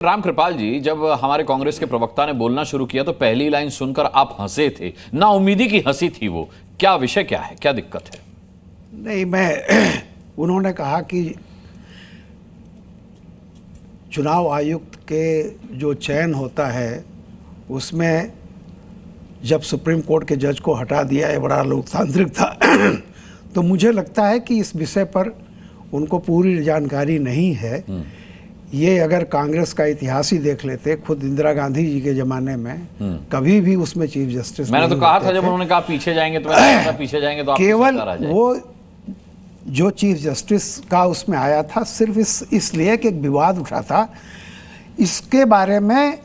राम कृपाल जी, जब हमारे कांग्रेस के प्रवक्ता ने बोलना शुरू किया तो पहली लाइन सुनकर आप हंसे थे, ना उम्मीदी की हंसी थी वो। क्या विषय क्या है, क्या दिक्कत है? नहीं, उन्होंने कहा कि चुनाव आयुक्त के जो चयन होता है उसमें जब सुप्रीम कोर्ट के जज को हटा दिया, ये बड़ा लोकतांत्रिक था। तो मुझे लगता है कि इस विषय पर उनको पूरी जानकारी नहीं है। ये अगर कांग्रेस का इतिहास ही देख लेते, खुद इंदिरा गांधी जी के ज़माने में कभी भी उसमें चीफ जस्टिस मैंने तो कहा था, जब उन्होंने कहा पीछे जाएंगे तो मैंने कहा पीछे जाएंगे तो आप केवल वो जो चीफ जस्टिस का उसमें आया था सिर्फ इसलिए कि एक विवाद उठा था। इसके बारे में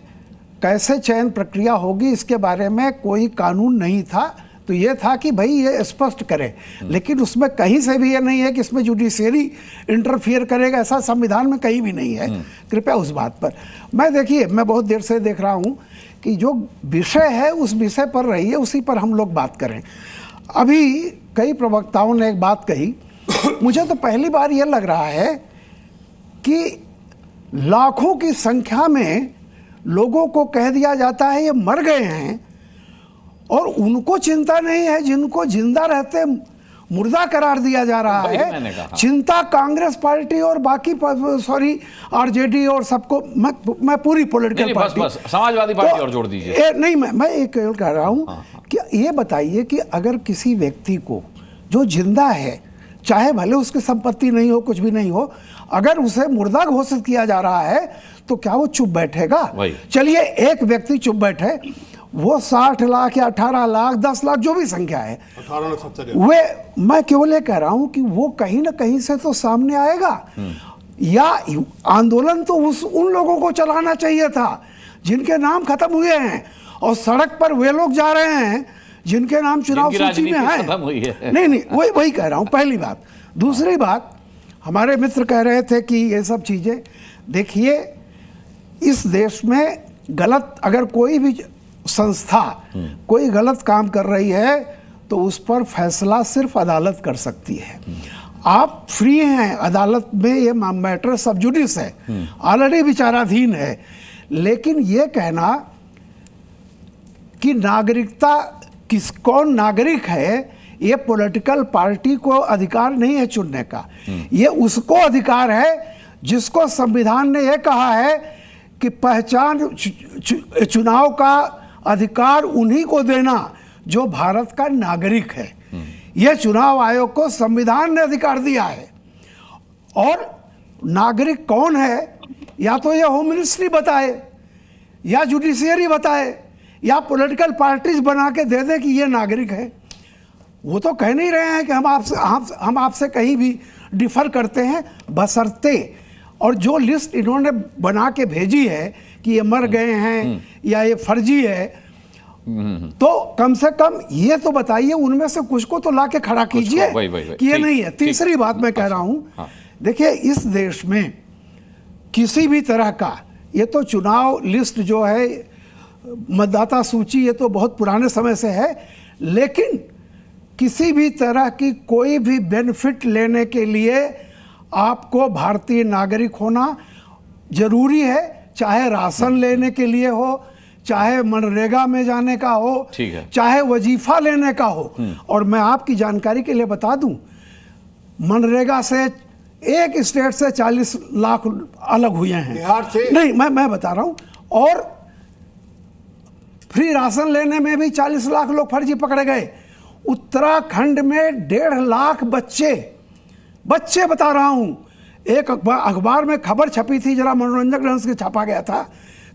कैसे चयन प्रक्रिया होगी इसके बारे में कोई कानून नहीं था, तो ये था कि भाई ये स्पष्ट करे। लेकिन उसमें कहीं से भी ये नहीं है कि इसमें जुडिशियरी इंटरफियर करेगा, ऐसा संविधान में कहीं भी नहीं है। कृपया उस बात पर देखिए, मैं बहुत देर से देख रहा हूँ कि जो विषय है उस विषय पर रहिए, उसी पर हम लोग बात करें। अभी कई प्रवक्ताओं ने एक बात कही, मुझे तो पहली बार ये लग रहा है कि लाखों की संख्या में लोगों को कह दिया जाता है ये मर गए हैं और उनको चिंता नहीं है जिनको जिंदा रहते मुर्दा करार दिया जा रहा है। चिंता कांग्रेस पार्टी और बाकी आरजेडी और सबको, मैं पूरी पॉलिटिकल पार्टी, बस समाजवादी पार्टी और जोड़ दीजिए। नहीं, मैं एक कह रहा हूं कि ये बताइए कि अगर किसी व्यक्ति को जो जिंदा है, चाहे भले उसकी संपत्ति नहीं हो, कुछ भी नहीं हो, अगर उसे मुर्दा घोषित किया जा रहा है तो क्या वो चुप बैठेगा? चलिए एक व्यक्ति चुप बैठे, वो 60 लाख या 18 लाख 10 लाख जो भी संख्या है, वे, मैं केवल ये कह रहा हूं कि वो कहीं ना कहीं से तो सामने आएगा। या आंदोलन तो उन लोगों को चलाना चाहिए था जिनके नाम खत्म हुए हैं, और सड़क पर वे लोग जा रहे हैं जिनके नाम चुनाव सूची में है। नहीं, वही कह रहा हूं, पहली बात। दूसरी बात, हमारे मित्र कह रहे थे कि ये सब चीजें, देखिए इस देश में गलत, अगर कोई भी संस्था कोई गलत काम कर रही है तो उस पर फैसला सिर्फ अदालत कर सकती है। आप फ्री हैं, अदालत में ये मैटर सब जुडिस है, ऑलरेडी विचाराधीन है। लेकिन ये कहना कि नागरिकता कौन नागरिक है, ये पॉलिटिकल पार्टी को अधिकार नहीं है चुनने का। ये उसको अधिकार है जिसको संविधान ने यह कहा है कि पहचान चुनाव का अधिकार उन्हीं को देना जो भारत का नागरिक है। यह चुनाव आयोग को संविधान ने अधिकार दिया है। और नागरिक कौन है, या तो यह होम मिनिस्ट्री बताए, या जुडिशियरी बताए, या पॉलिटिकल पार्टीज बना के दे दे कि ये नागरिक है। वो तो कह नहीं रहे हैं कि हम आपसे कहीं भी डिफर करते हैं, बशर्ते, और जो लिस्ट इन्होंने बना के भेजी है कि ये मर गए हैं या ये फर्जी है, तो कम से कम ये तो बताइए, उनमें से कुछ को तो लाके खड़ा कीजिए कि ये नहीं है। तीसरी बात मैं कह रहा हूं, देखिए इस देश में किसी भी तरह का, ये तो चुनाव लिस्ट जो है, मतदाता सूची, ये तो बहुत पुराने समय से है, लेकिन किसी भी तरह की कोई भी बेनिफिट लेने के लिए आपको भारतीय नागरिक होना जरूरी है, चाहे राशन लेने के लिए हो, चाहे मनरेगा में जाने का हो, चाहे वजीफा लेने का हो। और मैं आपकी जानकारी के लिए बता दूं, मनरेगा से एक स्टेट से 40 लाख अलग हुए हैं, बिहार से नहीं, मैं बता रहा हूं। और फ्री राशन लेने में भी 40 लाख लोग फर्जी पकड़े गए। उत्तराखंड में 1.5 लाख बच्चे बता रहा हूं, एक अखबार में खबर छपी थी, जरा मनोरंजक ढंग से छापा गया था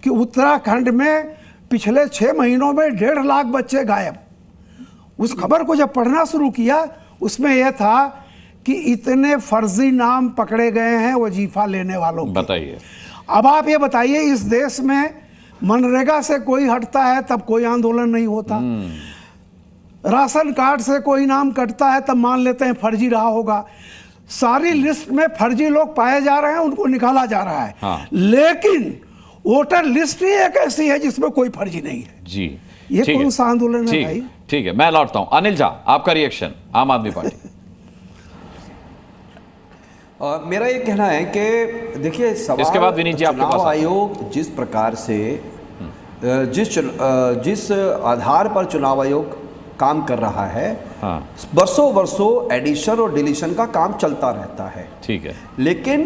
कि उत्तराखंड में पिछले 6 महीनों में 1.5 लाख बच्चे गायब। उस खबर को जब पढ़ना शुरू किया, उसमें यह था कि इतने फर्जी नाम पकड़े गए हैं वजीफा लेने वालों के। बताइए, अब आप ये बताइए, इस देश में मनरेगा से कोई हटता है तब कोई आंदोलन नहीं होता, राशन कार्ड से कोई नाम कटता है तब मान लेते हैं फर्जी रहा होगा। सारी लिस्ट में फर्जी लोग पाए जा रहे हैं, उनको निकाला जा रहा है। लेकिन वोटर लिस्ट ही एक ऐसी है जिसमें कोई फर्जी नहीं है। जी, ये कौन सा आंदोलन है भाई? ठीक है, मैं लौटता हूं। अनिल झा, आपका रिएक्शन, आम आदमी पार्टी। मेरा ये कहना है कि देखिए सवाल इसके बाद विनीत जी आपके पास चुनाव आते हैं। आयोग जिस प्रकार से जिस आधार पर चुनाव आयोग काम कर रहा है, हाँ। वर्षों वर्षों एडिशन और डिलीशन का काम चलता रहता है। ठीक है। लेकिन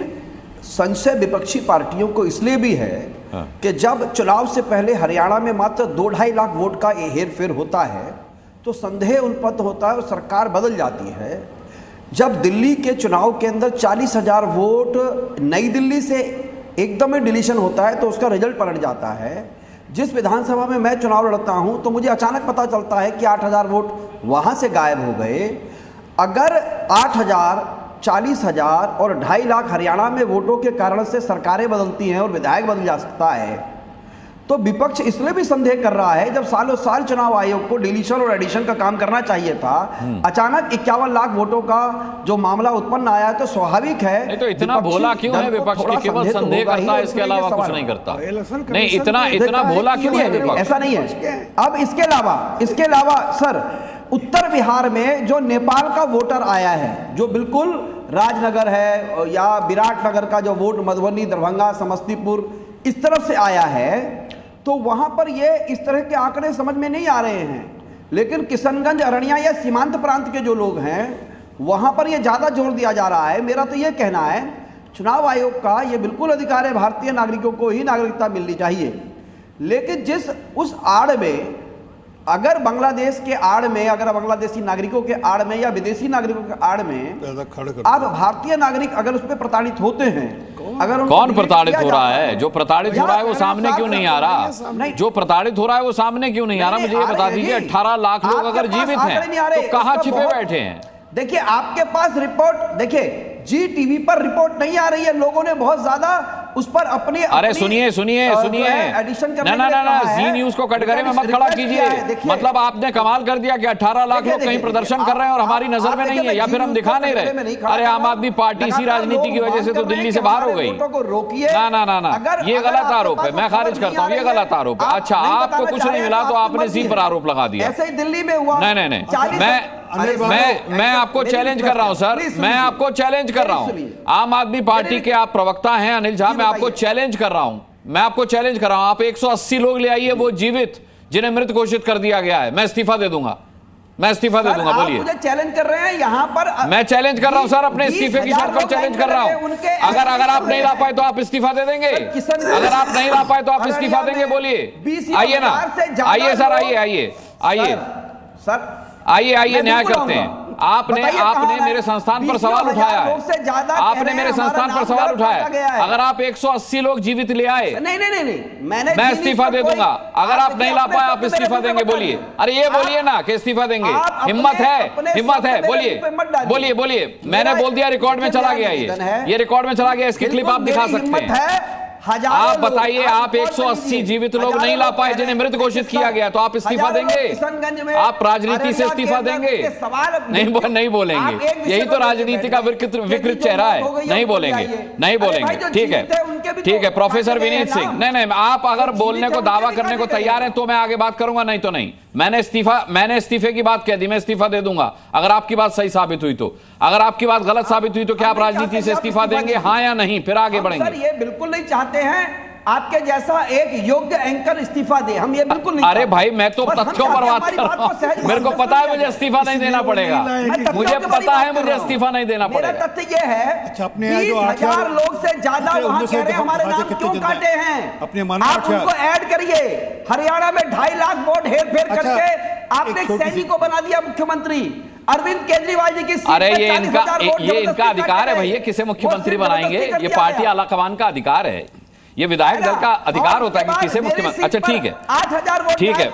संशय विपक्षी पार्टियों को इसलिए भी है हाँ। कि जब चुनाव से पहले हरियाणा में मात्र 2-2.5 लाख वोट का हेरफेर होता है तो संदेह उत्पन्न होता है और सरकार बदल जाती है। जब दिल्ली के चुनाव के अंदर 40,000 वोट नई दिल्ली से एकदम ही डिलीशन होता है तो उसका रिजल्ट पलट जाता है। जिस विधानसभा में मैं चुनाव लड़ता हूं तो मुझे अचानक पता चलता है कि 8,000 वोट वहां से गायब हो गए। अगर 8,000, 40,000 और 2.5 लाख हरियाणा में वोटों के कारण से सरकारें बदलती हैं और विधायक बदल जा सकता है तो विपक्ष इसलिए भी संदेह कर रहा है, जब सालों साल चुनाव आयोग को डिलीशन और एडिशन का काम करना चाहिए था, अचानक 51 लाख वोटों का जो मामला उत्पन्न आया है तो स्वाभाविक है। नहीं तो इतना भोला क्यों है विपक्ष की? केवल संदेह करता है, इसके अलावा कुछ नहीं करता। नहीं, इतना भोला क्यों है विपक्ष? ऐसा नहीं है। अब इसके अलावा सर, उत्तर बिहार में जो नेपाल का वोटर आया है, जो बिल्कुल राजनगर है या विराटनगर का जो वोट मधुबनी, दरभंगा, समस्तीपुर इस तरफ से आया है, तो वहां पर ये इस तरह के आंकड़े समझ में नहीं आ रहे हैं। लेकिन किशनगंज, अररिया या सीमांत प्रांत के जो लोग हैं वहां पर ये ज्यादा जोर दिया जा रहा है। मेरा तो ये कहना है, चुनाव आयोग का ये बिल्कुल अधिकार है, भारतीय नागरिकों को ही नागरिकता मिलनी चाहिए। लेकिन जिस उस आड़ में, अगर बांग्लादेश के आड़ में, अगर बांग्लादेशी नागरिकों के आड़ में या विदेशी नागरिकों के आड़ में आप भारतीय नागरिक अगर उस पर प्रताड़ित होते हैं, अगर कौन प्रताड़ित हो रहा है? जो प्रताड़ित हो रहा है वो सामने क्यों नहीं आ रहा? जो प्रताड़ित हो रहा है वो सामने क्यों नहीं आ रहा? मुझे ये बता दीजिए। 18 लाख लोग अगर जीवित हैं तो कहां छिपे बैठे हैं? देखिए आपके पास रिपोर्ट, देखिए जी टीवी पर रिपोर्ट नहीं आ रही है, लोगों ने बहुत ज्यादा उस पर अपनी अरे सुनिए ना, जी न्यूज को कटघरे में मत खड़ा कीजिए। मतलब आपने कमाल कर दिया कि 18 लाख लोग कहीं प्रदर्शन कर रहे हैं और हमारी नजर में नहीं है, या फिर हम दिखा नहीं रहे? अरे आम आदमी पार्टी इसी राजनीति की वजह से तो दिल्ली से बाहर हो गई। ना, ये गलत आरोप है, मैं खारिज करता हूँ, ये गलत आरोप है। अच्छा, आपको कुछ नहीं मिला तो आपने जी पर आरोप लगा दिया। ऐसे ही दिल्ली में हुआ। नहीं, मैं आपको चैलेंज कर रहा हूं सर, मैं आपको चैलेंज कर रहा हूं। आम आदमी पार्टी के आप प्रवक्ता हैं अनिल झा, मैं आपको चैलेंज कर रहा हूं। आप 180 लोग ले आइए वो जीवित जिन्हें मृत घोषित कर दिया गया है। मैं इस्तीफा दे दूंगा, बोलिए। मुझे चैलेंज कर रहे हैं यहां पर। मैं चैलेंज कर रहा हूं सर, अपने इस्तीफे की शर्त पर चैलेंज कर रहा हूं। अगर आप नहीं ला पाए तो आप इस्तीफा दे देंगे? अगर आप नहीं ला पाए तो आप इस्तीफा देंगे? बोलिए। आइए ना, आइए सर, आइए आइए, न्याय करते हैं। आपने मेरे संस्थान पर सवाल उठाया है, अगर आप 180 लोग जीवित ले आए, नहीं, मैं इस्तीफा दे दूंगा। अगर आप नहीं ला पाए आप इस्तीफा देंगे? बोलिए। अरे ये बोलिए ना कि इस्तीफा देंगे। हिम्मत है, बोलिए। मैंने बोल दिया, रिकॉर्ड में चला गया, ये रिकॉर्ड में चला गया, इसकी क्लिप आप दिखा सकते हैं। आप बताइए, आप 180 जीवित लोग नहीं ला पाए जिन्हें मृत घोषित किया गया, तो आप इस्तीफा देंगे? आप राजनीति से इस्तीफा देंगे? नहीं बोलेंगे। यही तो राजनीति का विकृत चेहरा है। नहीं बोलेंगे। ठीक है प्रोफेसर विनीत सिंह। नहीं, आप अगर बोलने को, दावा करने को तैयार हैं तो मैं आगे बात करूंगा, नहीं तो नहीं। मैंने इस्तीफे की बात कह दी, मैं इस्तीफा दे दूंगा अगर आपकी बात सही साबित हुई तो। अगर आपकी बात गलत साबित हुई तो क्या आप राजनीति से इस्तीफा देंगे, हाँ या नहीं? फिर आगे बढ़ेंगे। सर, ये बिल्कुल नहीं चाहते हैं आपके जैसा एक योग्य एंकर इस्तीफा दे, हम ये बिल्कुल नहीं। अरे भाई, मैं तो तथ्यों पर बात कर रहा हूं। मेरे को पता है मुझे इस्तीफा नहीं देना पड़ेगा, मुझे पता है मुझे इस्तीफा नहीं देना पड़ेगा। मेरा तथ्य ये है, 20,000 लोग से ज्यादा वहां कह रहे हैं हमारे नाम क्यों काटे हैं? आप उनको ऐड करिए। हरियाणा में 2.5 लाख वोट हेर फेर करके आपने एक सैनिक को बना दिया मुख्यमंत्री। अरविंद केजरीवाल जी की सीट अरे ये इनका अधिकार है भैया, किसे मुख्यमंत्री बनाएंगे? ये पार्टी आलाकमान का अधिकार है, ये विधायक दल का अधिकार होता है कि किसे मुख्यमंत्री। अच्छा ठीक है, 8,000 वोट ठीक है।